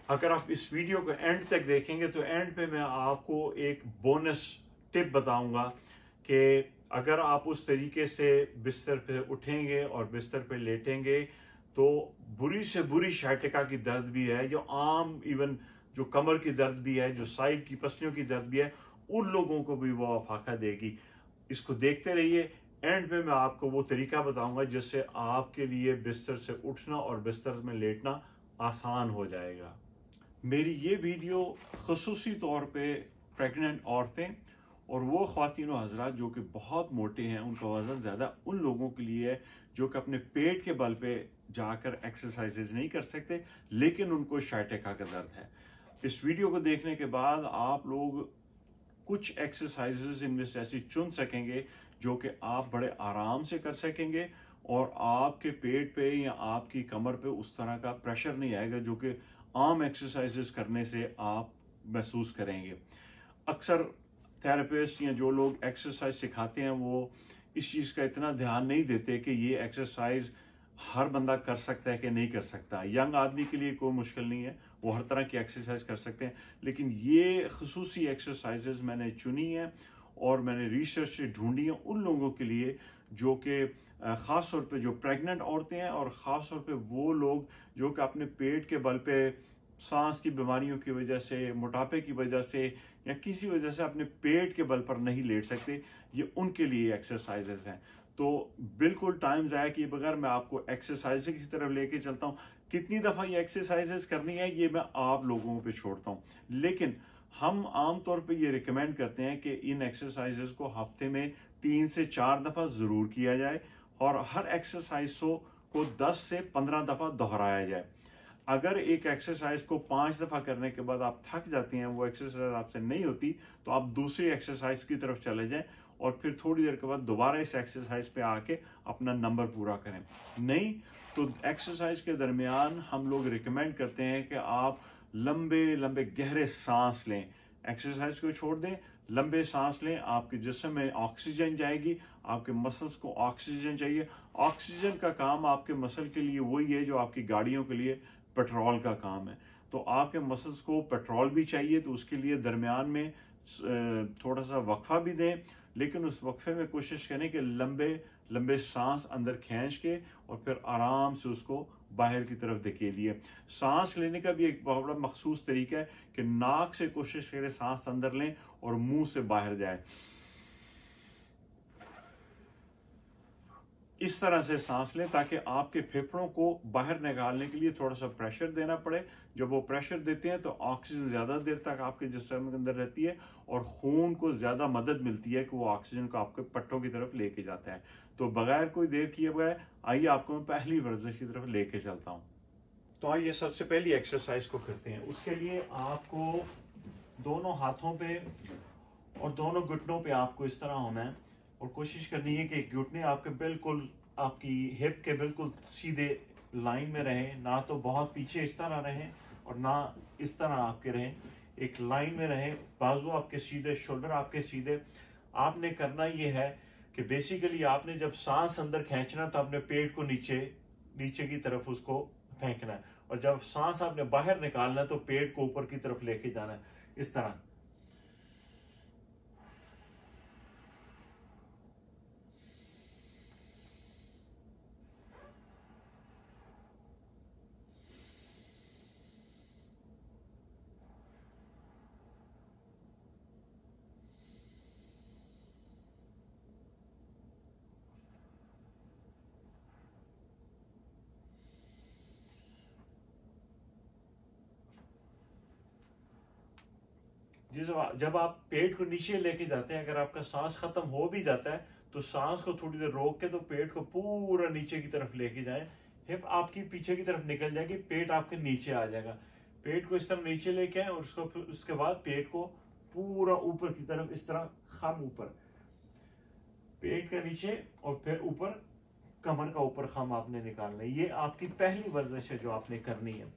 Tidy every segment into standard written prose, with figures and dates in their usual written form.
अगर आप इस वीडियो को एंड तक देखेंगे तो एंड पे मैं आपको एक बोनस टिप बताऊंगा कि अगर आप उस तरीके से बिस्तर पे उठेंगे और बिस्तर पे लेटेंगे तो बुरी से बुरी sciatica की दर्द भी है, जो आम इवन जो कमर की दर्द भी है, जो साइड की पसलियों की दर्द भी है, उन लोगों को भी वो फाका देगी। इसको देखते रहिए। एंड में मैं आपको वो तरीका बताऊंगा जिससे आपके लिए बिस्तर से उठना और बिस्तर में लेटना आसान हो जाएगा। मेरी ये वीडियो ख़ुसूसी तौर पे प्रेग्नेंट औरतें और वो ख़वातीन व हज़रात जो कि बहुत मोटे हैं, उनका वज़न ज़्यादा, उन लोगों के लिए है जो कि अपने पेट के बल पे जाकर एक्सरसाइजेज नहीं कर सकते लेकिन उनको sciatica का दर्द है। इस वीडियो को देखने के बाद आप लोग कुछ एक्सरसाइजेज इनमें से ऐसी चुन सकेंगे जो कि आप बड़े आराम से कर सकेंगे और आपके पेट पे या आपकी कमर पे उस तरह का प्रेशर नहीं आएगा जो कि आम एक्सरसाइजेस करने से आप महसूस करेंगे। अक्सर थेरेपिस्ट या जो लोग एक्सरसाइज सिखाते हैं वो इस चीज़ का इतना ध्यान नहीं देते कि ये एक्सरसाइज हर बंदा कर सकता है कि नहीं कर सकता। यंग आदमी के लिए कोई मुश्किल नहीं है, वो हर तरह की एक्सरसाइज कर सकते हैं, लेकिन ये खसूसी एक्सरसाइजेज मैंने चुनी है और मैंने रिसर्च से ढूंढी है उन लोगों के लिए जो कि ख़ास तौर पे जो प्रेग्नेंट औरतें हैं और ख़ास तौर पे वो लोग जो कि अपने पेट के बल पे सांस की बीमारियों की वजह से, मोटापे की वजह से या किसी वजह से अपने पेट के बल पर नहीं लेट सकते, ये उनके लिए एक्सरसाइजेज हैं। तो बिल्कुल टाइम ज़ाया किए बगैर मैं आपको एक्सरसाइज की तरफ लेके चलता हूँ। कितनी दफ़ा ये एक्सरसाइजेज करनी है ये मैं आप लोगों पे छोड़ता हूँ, लेकिन हम आमतौर पे ये रिकमेंड करते हैं कि इन एक्सरसाइजेज को हफ्ते में 3 से 4 दफ़ा ज़रूर किया जाए और हर एक्सरसाइज को 10 से 15 दफ़ा दोहराया जाए। अगर एक एक्सरसाइज को 5 दफ़ा करने के बाद आप थक जाती हैं, वो एक्सरसाइज आपसे नहीं होती, तो आप दूसरी एक्सरसाइज की तरफ चले जाएं और फिर थोड़ी देर के बाद दोबारा इस एक्सरसाइज पे आके अपना नंबर पूरा करें। नहीं तो एक्सरसाइज के दरमियान हम लोग रिकमेंड करते हैं कि आप लंबे लंबे गहरे सांस लें। एक्सरसाइज को छोड़ दें, लंबे सांस लें, आपके जिस्म में ऑक्सीजन जाएगी, आपके मसल्स को ऑक्सीजन चाहिए। ऑक्सीजन का काम आपके मसल के लिए वही है जो आपकी गाड़ियों के लिए पेट्रोल का काम है। तो आपके मसल्स को पेट्रोल भी चाहिए, तो उसके लिए दरमियान में थोड़ा सा वक्फा भी दें, लेकिन उस वक्फे में कोशिश करें कि लंबे लंबे सांस अंदर खींच के और फिर आराम से उसको बाहर की तरफ धकेलिए। सांस लेने का भी एक बहुत बड़ा मखसूस तरीका है कि नाक से कोशिश करें सांस अंदर लें और मुंह से बाहर जाए। इस तरह से सांस लें ताकि आपके फेफड़ों को बाहर निकालने के लिए थोड़ा सा प्रेशर देना पड़े। जब वो प्रेशर देते हैं तो ऑक्सीजन ज़्यादा देर तक आपके जिस्म के अंदर रहती है और खून को ज़्यादा मदद मिलती है कि वो ऑक्सीजन को आपके पट्टों की तरफ लेके जाता है। तो बगैर कोई देर किए बगैर आइए आपको मैं पहली वर्जिश की तरफ लेके चलता हूँ। तो आइए सबसे पहली एक्सरसाइज को करते हैं। उसके लिए आपको दोनों हाथों पे और दोनों घुटनों पे आपको इस तरह होना है और कोशिश करनी है कि घुटने आपके बिल्कुल आपकी हिप के बिल्कुल सीधे लाइन में रहें, ना तो बहुत पीछे इस तरह रहें और ना इस तरह आपके रहें, एक लाइन में रहें। बाजू आपके सीधे, शोल्डर आपके सीधे। आपने करना ये है कि बेसिकली आपने जब सांस अंदर खींचना तो अपने पेट को नीचे नीचे की तरफ उसको फेंकना है और जब सांस आपने बाहर निकालना है तो पेट को ऊपर की तरफ लेके जाना है, इस तरह। जब आप पेट को नीचे लेके जाते हैं, अगर आपका सांस खत्म हो भी जाता है तो सांस को थोड़ी देर रोक के तो पेट को पूरा नीचे की तरफ लेके जाएं। हिप आपकी पीछे की तरफ निकल जाएगी, पेट आपके नीचे आ जाएगा। पेट को इस तरह नीचे लेके आए और उसके बाद पेट को पूरा ऊपर की तरफ इस तरह खम ऊपर, पेट का नीचे और फिर ऊपर कमर का ऊपर खम आपने निकालना है। ये आपकी पहली वर्जिश है जो आपने करनी है।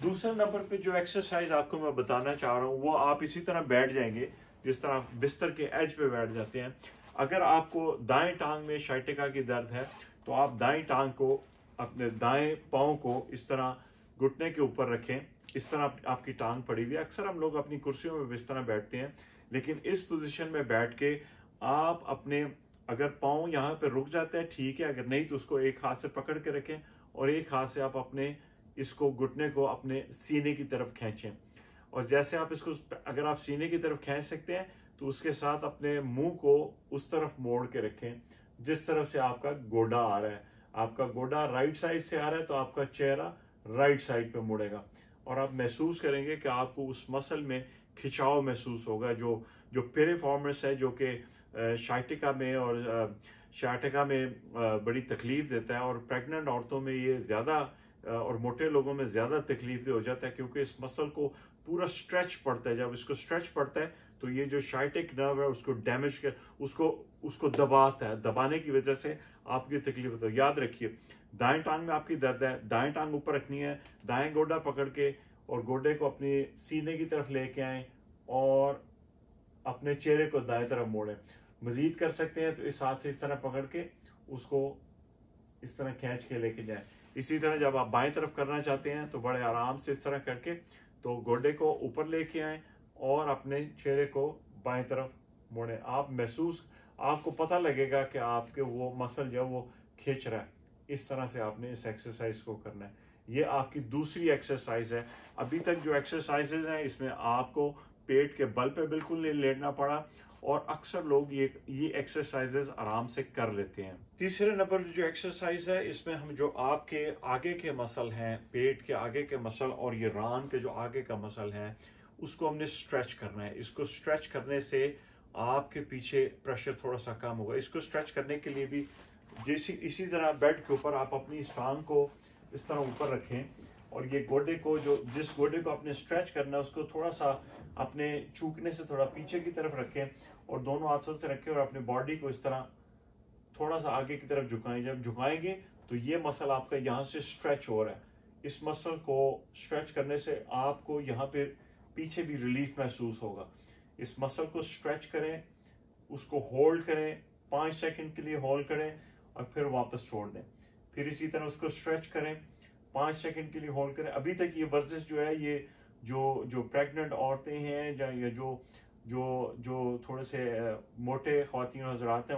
दूसरे नंबर पे जो एक्सरसाइज आपको मैं बताना चाह रहा हूँ वो आप इसी तरह बैठ जाएंगे जिस तरह आप बिस्तर के एज पे बैठ जाते हैं। अगर आपको दाएं टांग में sciatica की दर्द है तो आप दाएं टांग को, अपने दाएं पांव को इस तरह घुटने के ऊपर रखें, इस तरह आपकी टांग पड़ी हुई है। अक्सर हम लोग अपनी कुर्सियों में इस तरह बैठते हैं, लेकिन इस पोजीशन में बैठ के आप अपने, अगर पाँव यहाँ पे रुक जाते हैं ठीक है, अगर नहीं तो उसको एक हाथ से पकड़ के रखें और एक हाथ से आप अपने इसको घुटने को अपने सीने की तरफ खींचें। और जैसे आप इसको, अगर आप सीने की तरफ खींच सकते हैं तो उसके साथ अपने मुंह को उस तरफ मोड़ के रखें जिस तरफ से आपका गोडा आ रहा है। आपका गोडा राइट साइड से आ रहा है तो आपका चेहरा राइट साइड पे मुड़ेगा और आप महसूस करेंगे कि आपको उस मसल में खिंचाव महसूस होगा, जो पिरिफॉर्मिस है, जो कि शाइटिका में और शाइटिका में बड़ी तकलीफ देता है। और प्रेग्नेंट औरतों में ये ज़्यादा और मोटे लोगों में ज़्यादा तकलीफ हो जाता है, क्योंकि इस मसल को पूरा स्ट्रेच पड़ता है। जब इसको स्ट्रेच पड़ता है तो ये जो शाइटिक नर्व है उसको डैमेज कर, उसको दबाता है। दबाने की वजह से आपकी तकलीफ होती है। याद रखिए, दाएं टांग में आपकी दर्द है, दाएं टांग ऊपर रखनी है, दाएं गोडा पकड़ के और गोडे को अपनी सीने की तरफ लेके आए और अपने चेहरे को दाएं तरफ मोड़ें। मजीद कर सकते हैं तो इस हाथ से इस तरह पकड़ के उसको इस तरह खींच के लेके जाएं। इसी तरह जब आप बाएं तरफ करना चाहते हैं तो बड़े आराम से इस तरह करके तो गोडे को ऊपर लेके आए और अपने चेहरे को बाएं तरफ मोड़ें। आप महसूस, आपको पता लगेगा कि आपके वो मसल जो वो खींच रहा है। इस तरह से आपने इस एक्सरसाइज को करना है। ये आपकी दूसरी एक्सरसाइज है। अभी तक जो एक्सरसाइजेज हैं इसमें आपको पेट के बल पे बिल्कुल नहीं लेटना पड़ा और अक्सर लोग ये एक्सरसाइजेज आराम से कर लेते हैं। तीसरे नंबर जो एक्सरसाइज है इसमें हम जो आपके आगे के मसल हैं, पेट के आगे के मसल और ये रान के जो आगे का मसल है, उसको हमने स्ट्रेच करना है। इसको स्ट्रेच करने से आपके पीछे प्रेशर थोड़ा सा कम होगा। इसको स्ट्रेच करने के लिए भी जैसे इसी तरह बेड के ऊपर आप अपनी टांग को इस तरह ऊपर रखें और ये गोडे को, जो जिस गोडे को आपने स्ट्रेच करना है उसको थोड़ा सा अपने चूकने से थोड़ा पीछे की तरफ रखें और दोनों हाथों से रखें और अपनी बॉडी को इस तरह थोड़ा सा आगे की तरफ झुकाएं। जब झुकाएंगे तो ये मसल आपका यहाँ से स्ट्रेच हो रहा है। इस मसल को स्ट्रेच करने से आपको यहाँ पे पीछे भी रिलीफ महसूस होगा। इस मसल को स्ट्रेच करें, उसको होल्ड करें, 5 सेकंड के लिए होल्ड करें और फिर वापस छोड़ दें। फिर इसी तरह उसको स्ट्रेच करें, 5 सेकंड के लिए होल्ड करें। अभी तक ये वर्जिश जो है, ये जो प्रेग्नेंट औरतें हैं या जो थोड़े से मोटे ख्वातीन हज़रात हैं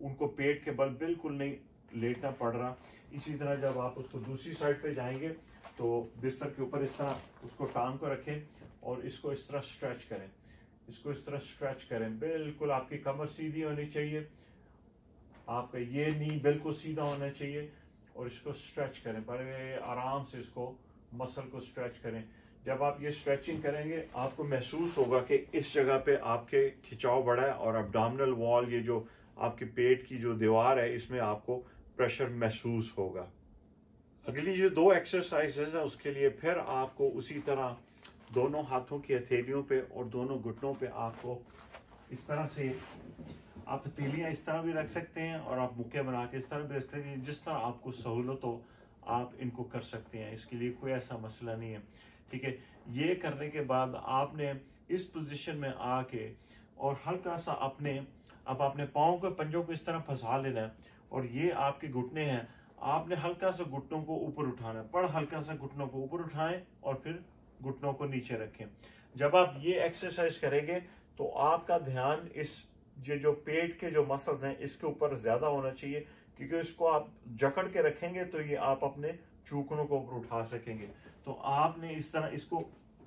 उनको पेट के बल बिल्कुल नहीं लेटना पड़ रहा। इसी तरह जब आप उसको दूसरी साइड पे जाएंगे तो बिस्तर के ऊपर इस तरह उसको टांग को रखें और इसको इस तरह स्ट्रेच करें। इसको इस तरह स्ट्रेच करें, बिल्कुल आपकी कमर सीधी होनी चाहिए, आपका ये नी बिल्कुल सीधा होना चाहिए और इसको स्ट्रेच करें। बड़े आराम से इसको मसल को स्ट्रेच करें। जब आप ये स्ट्रेचिंग करेंगे आपको महसूस होगा कि इस जगह पे आपके खिंचाव बढ़ा है और एब्डोमिनल वॉल, ये जो आपके पेट की जो दीवार है, इसमें आपको प्रेशर महसूस होगा। अगली जो 2 एक्सरसाइजेज है उसके लिए फिर आपको उसी तरह दोनों हाथों की हथेलियों पे और दोनों घुटनों पे आपको इस तरह से, आप हथेलियाँ इस तरह भी रख सकते हैं और आप मुक्के बना के इस तरह भी रख सकते हैं। जिस तरह आपको सहूलत हो आप इनको कर सकते हैं, इसके लिए कोई ऐसा मसला नहीं है। ठीक है, ये करने के बाद आपने इस पोजीशन में आके और हल्का सा अब अपने पाँव के पंजों को इस तरह फंसा लेना है और ये आपके घुटने हैं, आपने हल्का सा घुटनों को ऊपर उठाना है। पर हल्का सा घुटनों को ऊपर उठाएं और फिर घुटनों को नीचे रखें। जब आप ये एक्सरसाइज करेंगे तो आपका ध्यान इस जो पेट के जो मसल्स हैं इसके ऊपर ज्यादा होना चाहिए, क्योंकि इसको आप जकड़ के रखेंगे तो ये आप अपने चूकनों को ऊपर उठा सकेंगे। तो आपने इस तरह इसको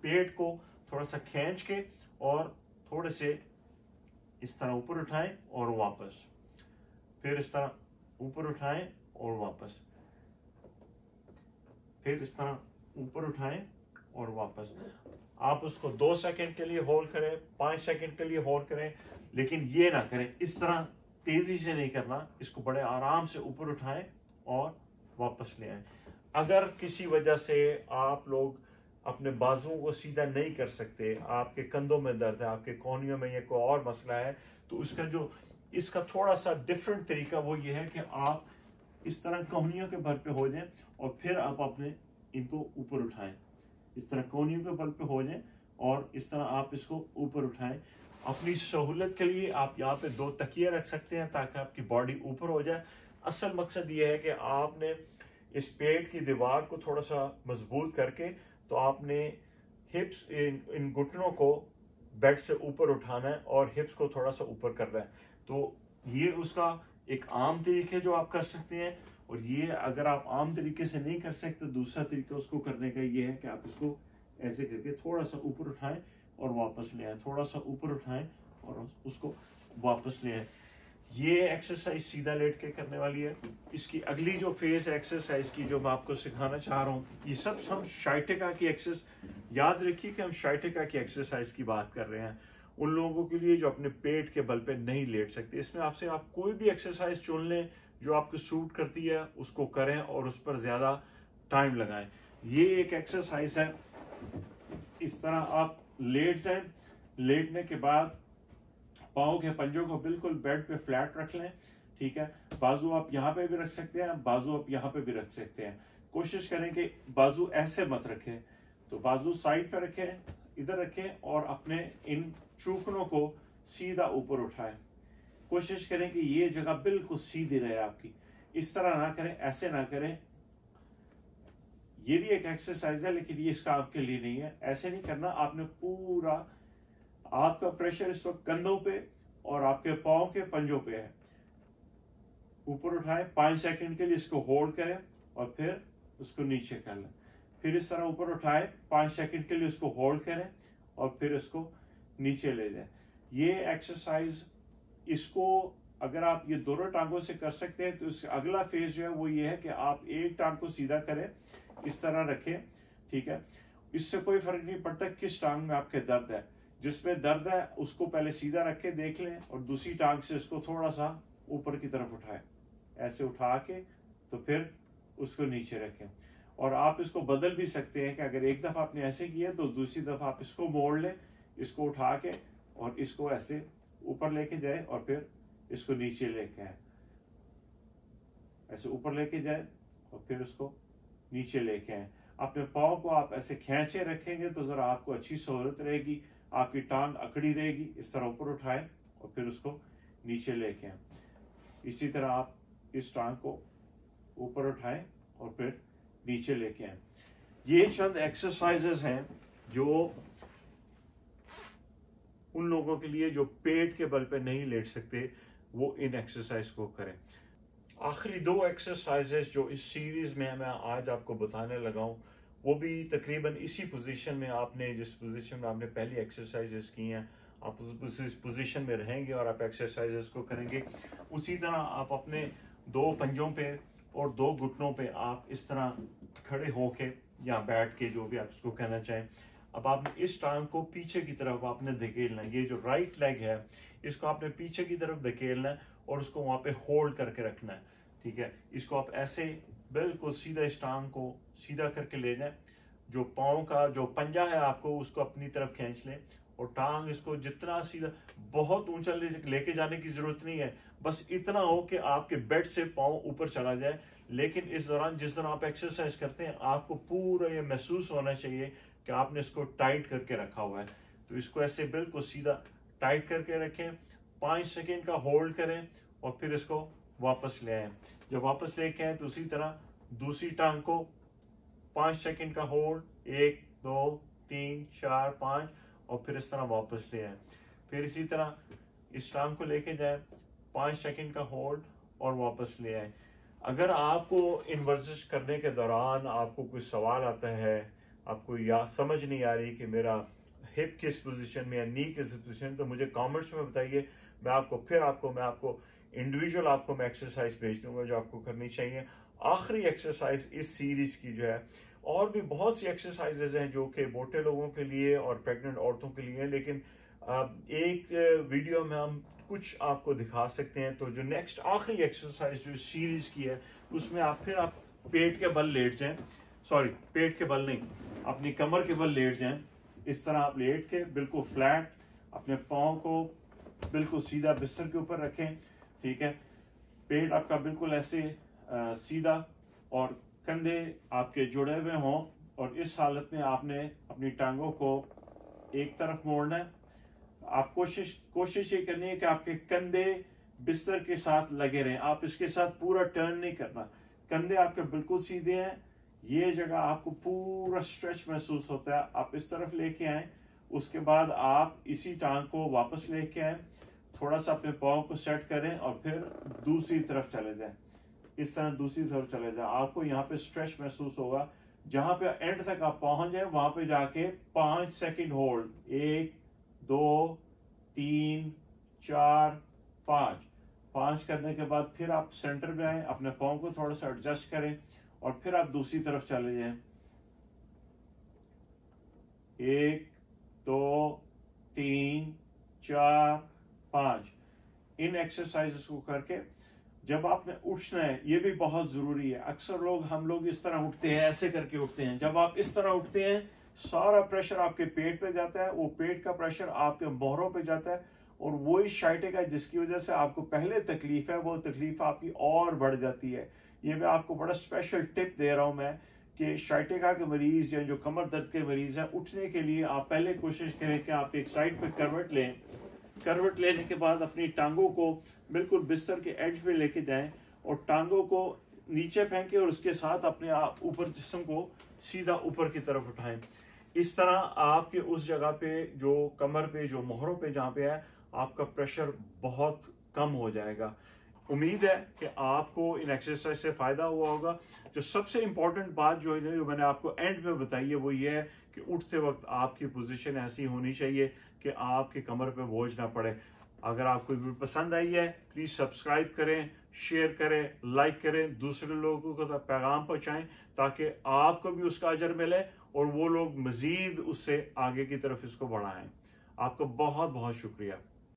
पेट को थोड़ा सा खींच के और थोड़े से इस तरह ऊपर उठाएं और वापस, फिर इस तरह ऊपर उठाएं और वापस, फिर इस तरह ऊपर उठाएं और वापस। आप उसको 2 सेकंड के लिए होल्ड करें, 5 सेकंड के लिए होल्ड करें, लेकिन ये ना करें इस तरह तेजी से नहीं करना। इसको बड़े आराम से ऊपर उठाएं और वापस ले आए। अगर किसी वजह से आप लोग अपने बाजुओं को सीधा नहीं कर सकते, आपके कंधों में दर्द है, आपके कोहनियों में ये कोई और मसला है, तो इसका थोड़ा सा डिफरेंट तरीका वो ये है कि आप इस तरह कोहनियों के बल पे हो जाएं और फिर आप अपने इनको ऊपर उठाएं। इस तरह कोहनियों के बल पे हो जाएं और इस तरह आप इसको ऊपर उठाएं। अपनी सहूलत के लिए आप यहाँ पे 2 तकिए रख सकते हैं ताकि आपकी बॉडी ऊपर हो जाए। असल मकसद ये है कि आपने इस पेट की दीवार को थोड़ा सा मजबूत करके तो आपने हिप्स इन घुटनों को बेड से ऊपर उठाना है और हिप्स को थोड़ा सा ऊपर करना है। तो ये उसका एक आम तरीके जो आप कर सकते हैं। और ये अगर आप आम तरीके से नहीं कर सकते, दूसरा तरीका उसको करने का ये है कि आप इसको ऐसे करके थोड़ा सा ऊपर उठाएं और वापस ले आए, थोड़ा सा ऊपर उठाएं और उसको वापस ले आए। ये एक्सरसाइज सीधा लेट के करने वाली है। इसकी अगली जो फेज एक्सरसाइज की जो मैं आपको सिखाना चाह रहा हूँ, ये सब हम शाइटिका की एक्सरसाइज, याद रखिए कि हम शाइटिका की एक्सरसाइज की बात कर रहे हैं उन लोगों के लिए जो अपने पेट के बल पे नहीं लेट सकते। इसमें आपसे आप कोई भी एक्सरसाइज चुन लें जो आपको सूट करती है, उसको करें और उस पर ज्यादा टाइम लगाएं। ये एक एक्सरसाइज है, इस तरह आप लेट जाएं। लेटने के बाद पाँव के पंजों को बिल्कुल बेड पे फ्लैट रख लें, ठीक है। बाजू आप यहाँ पे भी रख सकते हैं, बाजू आप यहाँ पे भी रख सकते हैं। कोशिश करें कि बाजू ऐसे मत रखें, तो बाजू साइड पे रखें, इधर रखें और अपने इन चूखनों को सीधा ऊपर उठाएं। कोशिश करें कि ये जगह बिल्कुल सीधी रहे आपकी। इस तरह ना करें, ऐसे ना करें। ये भी एक एक्सरसाइज है लेकिन ये इसका आपके लिए नहीं है। ऐसे नहीं करना, आपने पूरा, आपका प्रेशर इस वक्त कंधों पे और आपके पाँव के पंजों पे है। ऊपर उठाएं, 5 सेकंड के लिए इसको होल्ड करें और फिर उसको नीचे कर लें। फिर इस तरह ऊपर उठाएं, 5 सेकंड के लिए इसको होल्ड करें और फिर इसको नीचे ले जाएं। ये एक्सरसाइज, इसको अगर आप ये दोनों टांगों से कर सकते हैं तो इसका अगला फेज जो है वो ये है कि आप एक टांग को सीधा करें, इस तरह रखें, ठीक है। इससे कोई फर्क नहीं पड़ता किस टांग में आपके दर्द है। जिसमें दर्द है उसको पहले सीधा रख के देख लें और दूसरी टांग से इसको थोड़ा सा ऊपर की तरफ उठाएं, ऐसे उठा के तो फिर उसको नीचे रखें। और आप इसको बदल भी सकते हैं कि अगर एक दफा आपने ऐसे किया तो दूसरी दफा आप इसको मोड़ लें, इसको उठा के और इसको ऐसे ऊपर लेके जाए और फिर इसको नीचे लेके आए, ऐसे ऊपर लेके जाए और फिर उसको नीचे लेके आए। अपने पाँव को आप ऐसे खींचे रखेंगे तो जरा आपको अच्छी सहूलत रहेगी, आपकी टांग अकड़ी रहेगी। इस तरह ऊपर उठाएं और फिर उसको नीचे लेके आए। इसी तरह आप इस टांग को ऊपर उठाएं और फिर नीचे लेके आए। ये चंद एक्सरसाइजेस हैं जो उन लोगों के लिए जो पेट के बल पे नहीं लेट सकते, वो इन एक्सरसाइज को करें। आखिरी 2 एक्सरसाइजेस जो इस सीरीज में मैं आज आपको बताने लगा हूं, वो भी तकरीबन इसी पोजीशन में, आपने जिस पोजीशन में आपने पहली एक्सरसाइजेस की हैं, आप उस पोजीशन में रहेंगे और आप एक्सरसाइजेस को करेंगे। उसी तरह आप अपने 2 पंजों पे और 2 घुटनों पे आप इस तरह खड़े होके या बैठ के, जो भी आप इसको कहना चाहें, अब आपने इस टांग को पीछे की तरफ आपने धकेलना है। ये जो राइट लेग है इसको आपने पीछे की तरफ धकेलना है और उसको वहां पे होल्ड करके रखना है, ठीक है। इसको आप ऐसे बिल्कुल सीधा इस टांग को सीधा करके ले जाएं। जो पाँव का जो पंजा है आपको उसको अपनी तरफ खींच लें और टांग इसको जितना सीधा, बहुत ऊंचा लेके जाने की जरूरत नहीं है, बस इतना हो कि आपके बेड से पाँव ऊपर चला जाए। लेकिन इस दौरान, जिस दौरान आप एक्सरसाइज करते हैं, आपको पूरा ये महसूस होना चाहिए कि आपने इसको टाइट करके रखा हुआ है। तो इसको ऐसे बिल्कुल सीधा टाइट करके रखें, 5 सेकेंड का होल्ड करें और फिर इसको वापस ले आए। जब वापस लेके आए तो उसी तरह दूसरी टांग को 5 सेकेंड का होल्ड, 1 2 3 4 5 और फिर इस तरह वापस ले आए। फिर इसी तरह इस टांग को लेके जाए, 5 सेकेंड का होल्ड और वापस ले आए। अगर आपको इन वर्जिश करने के दौरान आपको कोई सवाल आता है, आपको या समझ नहीं आ रही कि मेरा हिप किस पोजीशन में या नी किस पोजीशन, तो मुझे कमेंट्स में बताइए। मैं आपको इंडिविजुअल आपको मैं एक्सरसाइज भेज दूंगा जो आपको करनी चाहिए। आखिरी एक्सरसाइज इस सीरीज की जो है, और भी बहुत सी एक्सरसाइजेज हैं जो कि मोटे लोगों के लिए और प्रेग्नेंट औरतों के लिए, लेकिन एक वीडियो में हम कुछ आपको दिखा सकते हैं। तो जो नेक्स्ट आखिरी एक्सरसाइज जो सीरीज की है, उसमें आप पेट के बल लेट जाएं, सॉरी पेट के बल नहीं, अपनी कमर के बल लेट जाएं। इस तरह आप लेट के बिल्कुल फ्लैट अपने पाँव को बिल्कुल सीधा बिस्तर के ऊपर रखें, ठीक है। पेट आपका बिल्कुल ऐसे सीधा और कंधे आपके जुड़े हुए हों और इस हालत में आपने अपनी टांगों को एक तरफ मोड़ना है। आप कोशिश ये करनी है कि आपके कंधे बिस्तर के साथ लगे रहें, आप इसके साथ पूरा टर्न नहीं करना। कंधे आपके बिल्कुल सीधे हैं, ये जगह आपको पूरा स्ट्रेच महसूस होता है। आप इस तरफ लेके आए, उसके बाद आप इसी टांग को वापस लेके आए, थोड़ा सा अपने पाँव को सेट करें और फिर दूसरी तरफ चले जाएं। इस तरह दूसरी तरफ चले जाएं, आपको यहाँ पे स्ट्रेच महसूस होगा। जहां पे एंड तक आप पहुंच जाए वहां पे जाके 5 सेकंड होल्ड, 1 2 3 4 5 करने के बाद फिर आप सेंटर पे आए, अपने पाँव को थोड़ा सा एडजस्ट करें और फिर आप दूसरी तरफ चले जाएं। 1 2 3 4 5। इन एक्सरसाइजेस को करके जब आपने उठना है, ये भी बहुत जरूरी है। अक्सर हम लोग इस तरह उठते हैं, ऐसे करके उठते हैं। जब आप इस तरह उठते हैं, सारा प्रेशर आपके पेट पे जाता है, वो पेट का प्रेशर आपके मोहरों पे जाता है और वही शाइटिका जिसकी वजह से आपको पहले तकलीफ है, वो तकलीफ आपकी और बढ़ जाती है। ये मैं आपको बड़ा स्पेशल टिप दे रहा हूं मैं कि शाइटिका के मरीज या जो कमर दर्द के मरीज हैं, उठने के लिए आप पहले कोशिश करें कि आप एक साइड पे करवट लें। करवट लेने के बाद अपनी टांगों को बिल्कुल बिस्तर के एज पे लेके जाएं और टांगों को नीचे फेंकें और उसके साथ अपने ऊपर जिस्म को सीधा ऊपर की तरफ उठाएं। इस तरह आपके उस जगह पे जो कमर पे, जो मोहरों पे जहाँ पे है, आपका प्रेशर बहुत कम हो जाएगा। उम्मीद है कि आपको इन एक्सरसाइज से फायदा हुआ होगा। जो सबसे इंपॉर्टेंट बात जो मैंने आपको एंड में बताई है वो ये है कि उठते वक्त आपकी पोजीशन ऐसी होनी चाहिए कि आपकी कमर पे बोझ ना पड़े। अगर आपको वीडियो पसंद आई है, प्लीज सब्सक्राइब करें, शेयर करें, लाइक करें, दूसरे लोगों को तो पैगाम पहुंचाएं ताकि आपको भी उसका अजर मिले और वो लोग मजीद उससे आगे की तरफ इसको बढ़ाएं। आपका बहुत बहुत शुक्रिया।